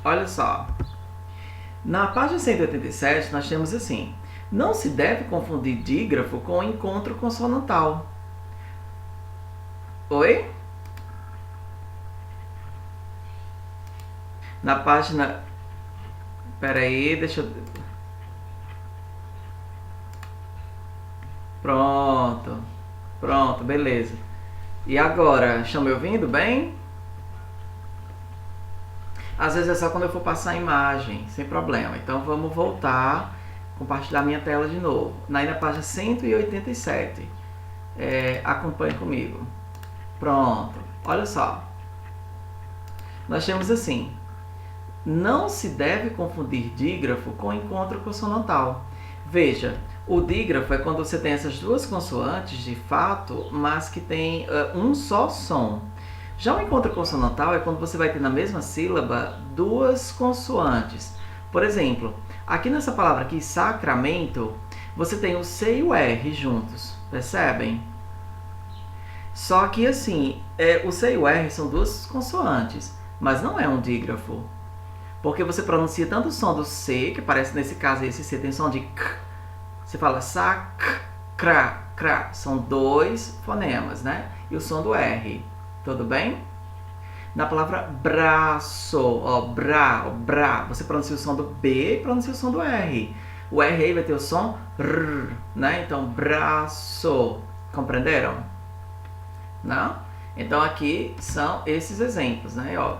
Olha só. Na página 187 nós temos assim: não se deve confundir dígrafo com encontro consonantal. Oi? Na página... Peraí, deixa eu... Pronto, beleza. E agora, estão me ouvindo bem? Às vezes é só quando eu for passar a imagem, sem problema. Então vamos voltar, compartilhar minha tela de novo. Aí na página 187. Acompanhe comigo. Pronto, olha só. Nós temos assim: não se deve confundir dígrafo com encontro consonantal. Veja, o dígrafo é quando você tem essas duas consoantes de fato, mas que tem um só som. Já o encontro consonantal é quando você vai ter na mesma sílaba duas consoantes. Por exemplo, aqui nessa palavra aqui, sacramento, você tem o C e o R juntos, percebem? Só que assim, o C e o R são duas consoantes, mas não é um dígrafo. Porque você pronuncia tanto o som do C, que parece nesse caso esse C tem som de K. Você fala sac, cra, cra. São dois fonemas, né? E o som do R. Tudo bem? Na palavra braço, ó, brá, você pronuncia o som do B e pronuncia o som do R. O R aí vai ter o som R, né? Então, braço. Compreenderam? Não? Então, aqui são esses exemplos, né? Ó,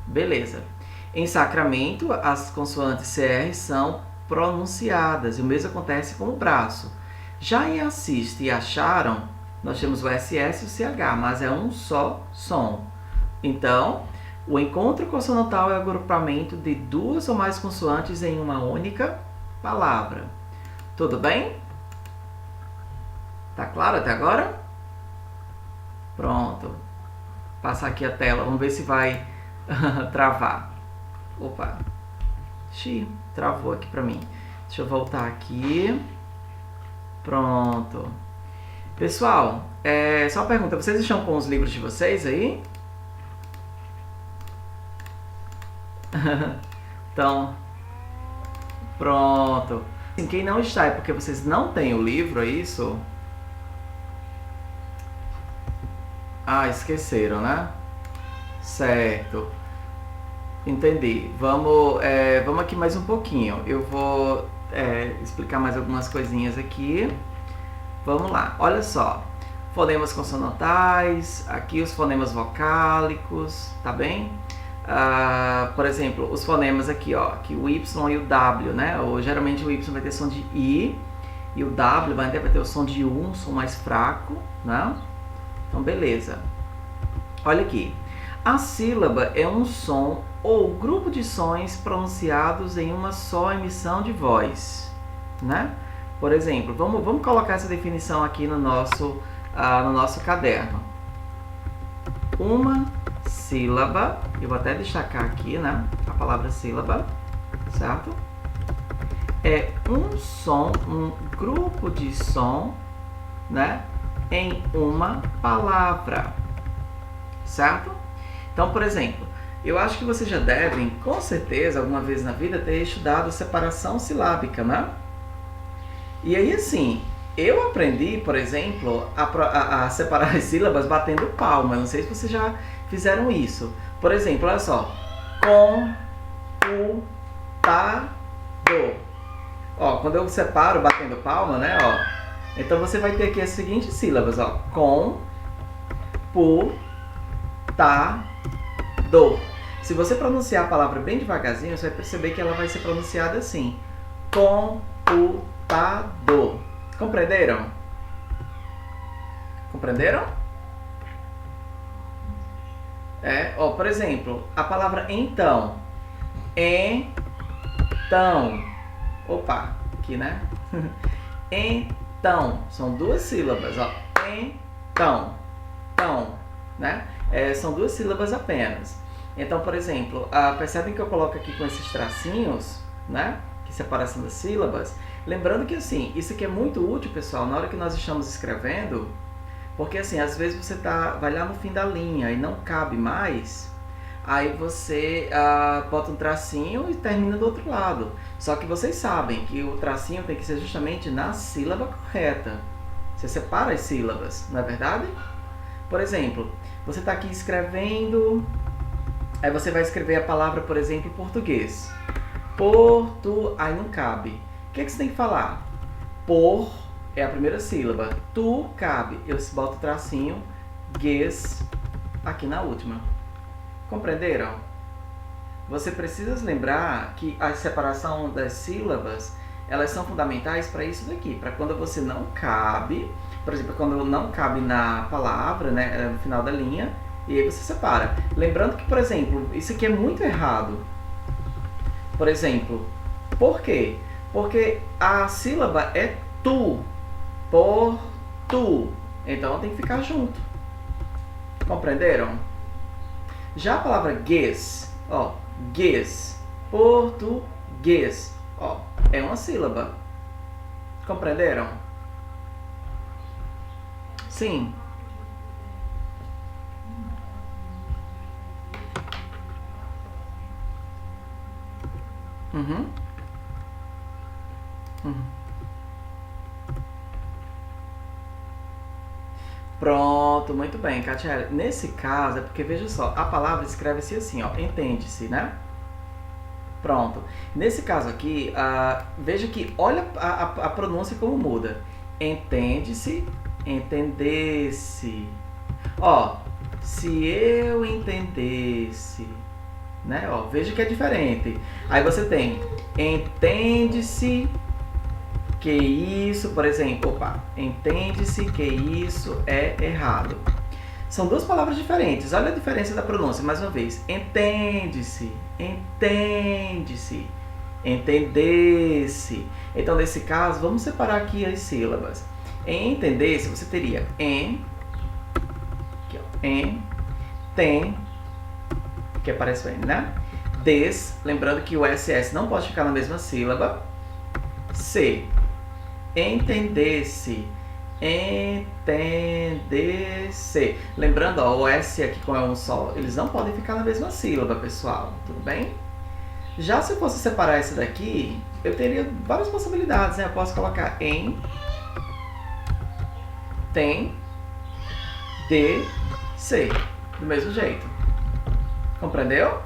beleza. Em sacramento, as consoantes CR são pronunciadas. E o mesmo acontece com o braço. Já em assiste e acharam, nós temos o SS e o CH, mas é um só som. Então, o encontro consonantal é o agrupamento de duas ou mais consoantes em uma única palavra. Tudo bem? Tá claro até agora? Pronto. Passar aqui a tela, vamos ver se vai travar. Opa. Travou aqui pra mim. Deixa eu voltar aqui. Pronto. Pessoal, só uma pergunta. Vocês estão com os livros de vocês aí? Então, pronto. Quem não está é porque vocês não têm o livro, é isso? Ah, esqueceram, né? Certo. Entendi. Vamos aqui mais um pouquinho. Eu vou explicar mais algumas coisinhas aqui. Vamos lá. Olha só. Fonemas consonantais, aqui os fonemas vocálicos, tá bem? Por exemplo, os fonemas aqui, ó, aqui o Y e o W, né? Ou, geralmente o Y vai ter som de I e o W vai ter o som de U, um som mais fraco, né? Então, beleza. Olha aqui. A sílaba é um som ou grupo de sons pronunciados em uma só emissão de voz, né? Por exemplo, vamos colocar essa definição aqui no nosso caderno. Uma sílaba, eu vou até destacar aqui, né, a palavra sílaba, certo? É um som, um grupo de som, né, em uma palavra, certo? Então, por exemplo, eu acho que vocês já devem, com certeza, alguma vez na vida, ter estudado separação silábica, né? E aí, assim, eu aprendi, por exemplo, a separar as sílabas batendo palma. Não sei se vocês já fizeram isso. Por exemplo, olha só. Computador. Ó, quando eu separo batendo palma, né, ó. Então você vai ter aqui as seguintes sílabas, ó. Computador. Se você pronunciar a palavra bem devagarzinho, você vai perceber que ela vai ser pronunciada assim. Computador. Compreenderam? Compreenderam? Ó, por exemplo, a palavra então. Então. Opa, aqui, né? Então. São duas sílabas, ó. Então. Então, né? São duas sílabas apenas. Então, por exemplo, percebem que eu coloco aqui com esses tracinhos, né? Que separação das sílabas. Lembrando que, assim, isso aqui é muito útil, pessoal, na hora que nós estamos escrevendo, porque, assim, às vezes você vai lá no fim da linha e não cabe mais, aí você bota um tracinho e termina do outro lado. Só que vocês sabem que o tracinho tem que ser justamente na sílaba correta. Você separa as sílabas, não é verdade? Por exemplo, você está aqui escrevendo, aí você vai escrever a palavra, por exemplo, português. Aí não cabe. O que você tem que falar? Por é a primeira sílaba. Tu cabe. Eu boto o tracinho, guês, aqui na última. Compreenderam? Você precisa lembrar que a separação das sílabas, elas são fundamentais para isso daqui. Para quando você não cabe, por exemplo, quando não cabe na palavra, né, no final da linha, e aí você separa. Lembrando que, por exemplo, isso aqui é muito errado. Por exemplo, por quê? Porque a sílaba é tu, por tu. Então tem que ficar junto. Compreenderam? Já a palavra guês, ó, guês, português, ó, é uma sílaba. Compreenderam? Sim. Uhum. Pronto, muito bem, Katia. Nesse caso, é porque, veja só, a palavra escreve-se assim, ó, entende-se, né? Pronto. Nesse caso aqui, veja que, olha a pronúncia como muda. Entende-se, entendesse. Ó, se eu entendesse, né? Ó, veja que é diferente. Aí você tem, entende-se que isso, por exemplo, entende-se que isso é errado. São duas palavras diferentes. Olha a diferença da pronúncia, mais uma vez. Entende-se, entende-se, entender-se. Então, nesse caso, vamos separar aqui as sílabas. Em entender-se, você teria aqui, ó, tem, que aparece bem, né? Des, lembrando que o SS não pode ficar na mesma sílaba. Se, entender-se, entender-se. Lembrando, ó, o S aqui com um só, eles não podem ficar na mesma sílaba, pessoal. Tudo bem? Já se eu fosse separar essa daqui, eu teria várias possibilidades, né? Eu posso colocar em, tem, de, se. Do mesmo jeito. Compreendeu?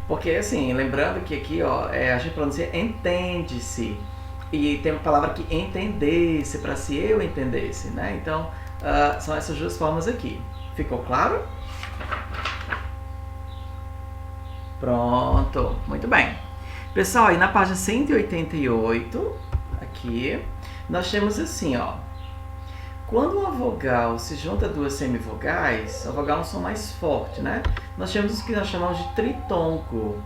Porque, assim, lembrando que aqui, ó, a gente pronuncia entende-se. E tem uma palavra que entendesse, para se eu entendesse, né? Então, são essas duas formas aqui. Ficou claro? Pronto, muito bem. Pessoal, aí na página 188, aqui, nós temos assim, ó. Quando uma vogal se junta a duas semivogais, a vogal é um som mais forte, né? Nós temos o que nós chamamos de tritongo.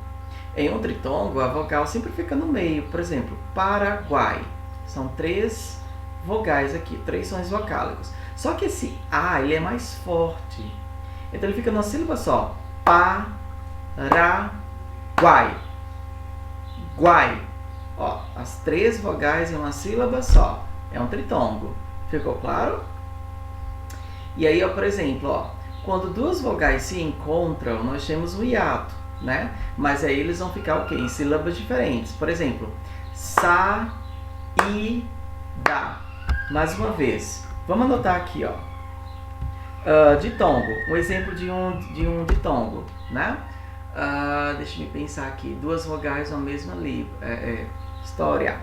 Em um tritongo, a vogal sempre fica no meio. Por exemplo, Paraguai. São 3 vogais aqui, 3 sons vocálicos. Só que esse A, ele é mais forte. Então ele fica numa sílaba só. Paraguai. Guai. Ó, as 3 vogais em uma sílaba só. É um tritongo. Ficou claro? E aí, ó, por exemplo, ó, quando 2 vogais se encontram, nós temos um hiato, né? Mas aí eles vão ficar o quê? Em sílabas diferentes. Por exemplo, sa, i, da. Mais uma vez. Vamos anotar aqui, ó. Ditongo. Um exemplo de um ditongo, né? Deixa eu pensar aqui. 2 vogais na mesma história.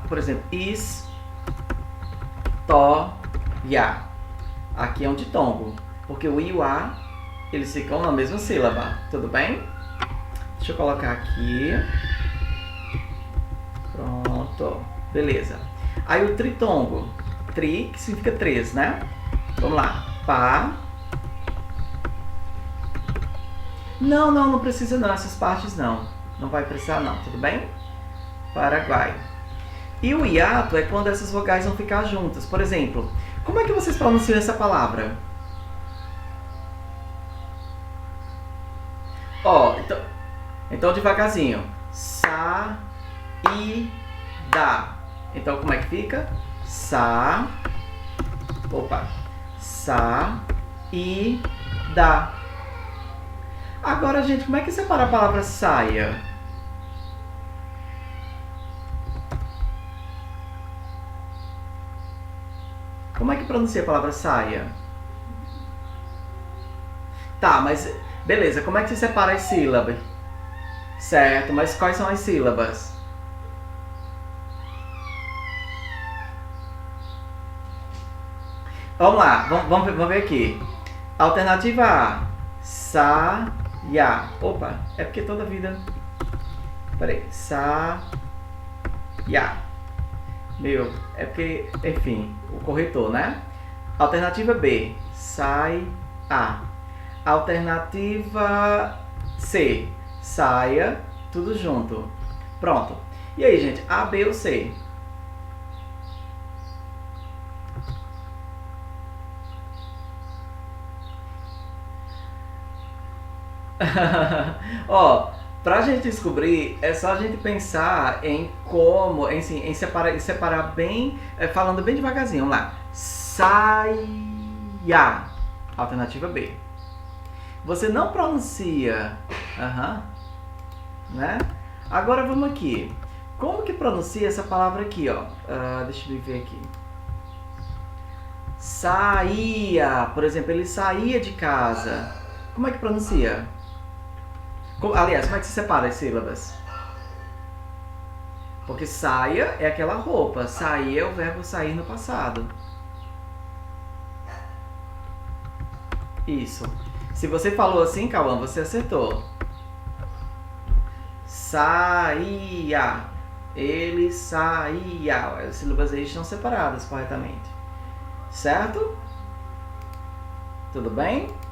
Por exemplo, is, to, ya. Aqui é um ditongo, porque o i e o a, eles ficam na mesma sílaba, tudo bem? Deixa eu colocar aqui. Pronto, beleza. Aí o tritongo, tri, que significa 3, né? Vamos lá, pá. Não precisa não, essas partes não. Não vai precisar não, tudo bem? Paraguai. E o hiato é quando essas vogais vão ficar juntas. Por exemplo, como é que vocês pronunciam essa palavra? Ó, então devagarzinho. Sa, i, da. Então como é que fica? Sa, i, da. Agora, gente, como é que separa a palavra saia? Como é que pronuncia a palavra saia? Tá, mas beleza, como é que se separa as sílabas? Certo, mas quais são as sílabas? Vamos lá, vamos ver aqui. Alternativa A, saia. Opa, é porque toda vida... Peraí, saia. Meu, é porque, enfim, o corretor, né? Alternativa B, sai A. Alternativa C, saia, tudo junto. Pronto. E aí, gente, A, B ou C? Ó, pra gente descobrir, é só a gente pensar em como, em separar bem, falando bem devagarzinho. Vamos lá. Saia. Alternativa B. Você não pronuncia. Né? Agora vamos aqui. Como que pronuncia essa palavra aqui, ó? Deixa eu ver aqui. Saía. Por exemplo, ele saía de casa. Como é que pronuncia? Aliás, como é que se separa as sílabas? Porque saia é aquela roupa. Sair é o verbo sair no passado. Isso. Se você falou assim, Cauã, você acertou. Saía. Ele saía. As sílabas aí estão separadas corretamente. Certo? Tudo bem?